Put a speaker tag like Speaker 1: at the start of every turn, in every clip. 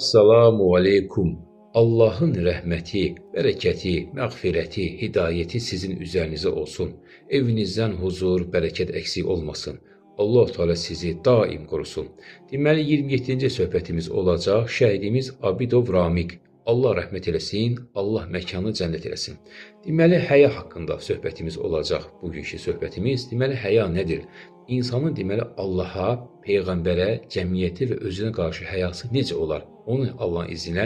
Speaker 1: Assalamu aleykum. Allahın rəhməti, bərəkəti, məğfirəti, hidayəti sizin üzərinizə olsun. Evinizdən huzur, bərəkət əksik olmasın. Allah Teala sizi daim qorusun. Deməli, 27-ci söhbətimiz olacaq. Şəhidimiz Abidov Ramik. Allah rəhmət eləsin, Allah məkanı cənnət eləsin. Deməli, həya haqqında söhbətimiz olacaq. Bugünkü söhbətimiz, deməli, həya nədir? İnsanın deməli Allaha, Peyğəmbərə, cəmiyyəti və özünə qarşı həyası necə olar? Onu Allahın izinə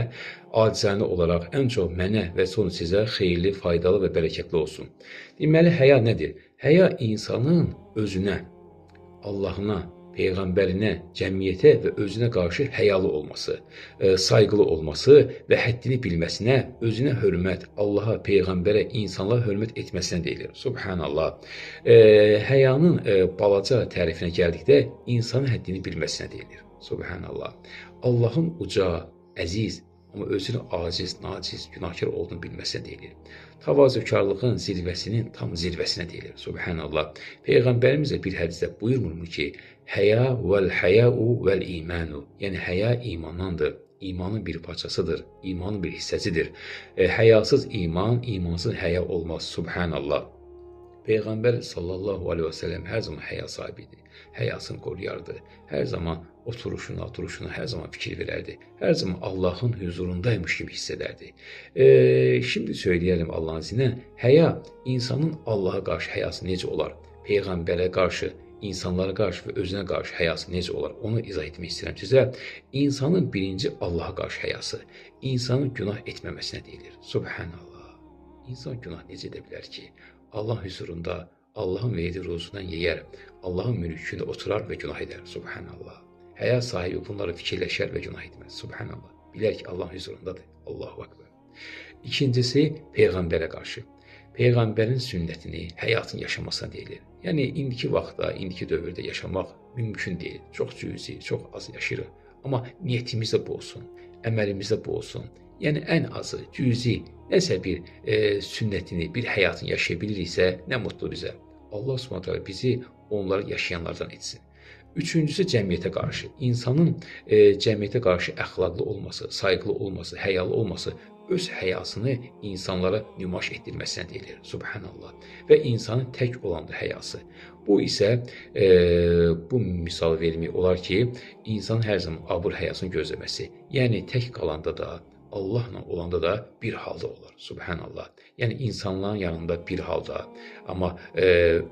Speaker 1: acizanə olaraq ən çox mənə və sonra sizə xeyirli, faydalı və bərəkətli olsun. Deməli, həya nədir? Həya insanın özünə, Allahına, Peyğəmbərinə, cəmiyyətə və özünə qarşı həyalı olması, sayğılı olması və həddini bilməsinə, özünə hörmət, Allaha, Peyğəmbərə, insanlara hörmət etməsinə deyilir. Subhanallah. Həyanın balaca tərifinə gəldikdə, insanın həddini bilməsinə deyilir. Subhanallah. Allahın uca, əziz, amma özünü aciz, naciz, günahkar olduğunu bilməsinə deyilir. Təvazökarlığın zirvəsinin tam zirvəsinə deyilir. Subhanallah. Peyğəmbərimiz də bir hədisdə buyurmur ki, həya vəl-həyau vəl-imanu. Yəni, həya imandandır. İmanın bir parçasıdır. İmanın bir hissəsidir. Həyasız iman, imansız həya olmaz. Subhanallah. Peyğəmbər sallallahu aleyhi və səlləm hər zaman həya sahibidir. Həyasını qoruyardı. Hər zaman oturuşuna, hər zaman fikir verərdi. Hər zaman Allahın huzurundaymış kimi hiss edərdi. Şimdi söyləyəlim Allahın izinə. Həya, insanın Allaha qarşı həyası necə olar? Peyğəmbərə qarşı, insanlara qarşı və özünə qarşı həyası necə olar? Onu izah etmək istəyirəm sizə. İnsanın birinci Allaha qarşı həyası, insanın günah etməməsinə deyilir. Subhanallah. İnsan günah necə edə bilər ki? Allah huzurunda, Allahın verdiyi ruzundan yeyər, Allahın mülkündə oturar və günah edər. Subhanallah. Həya sahibi bunları fikirləşər və günah etməz. Subhanallah. Bilər ki, Allah huzurundadır. Allahu Akbar. İkincisi, Peyğəmbərə qarşı. Peyğəmbərin sünnətini, həyatını yaşamasına deyilir. Yəni, indiki vaxtda, indiki dövrdə yaşamaq mümkün deyil. Çox cüzi, çox az yaşayırıq. Amma niyyətimizdə bu olsun, əməlimizdə bu olsun. Yəni, ən azı, cüzi, nəsə bir sünnətini, bir həyatını yaşaya biliriksə, nə mutlu bizə. Allah Subhanahu bizi onları yaşayanlardan etsin. Üçüncüsü, cəmiyyətə qarşı. İnsanın cəmiyyətə qarşı əxlaqlı olması, sayğılı olması, həyalı olması, öz həyasını insanlara nümayiş etdirməsinə deyilir. Subhanallah. Və insanın tək olanda həyası. Bu isə, bu misal vermək olar ki, insan hər zaman abur həyasını gözləməsi. Yəni, tək qalanda da, Allahla olanda da bir halda olar. Subhanallah. Yəni, insanların yanında bir halda, amma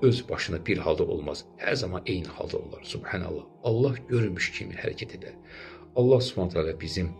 Speaker 1: öz başına bir halda olmaz. Hər zaman eyni halda olar. Subhanallah. Allah görmüş kimi hərəkət edər. Allah Subhanahu bizim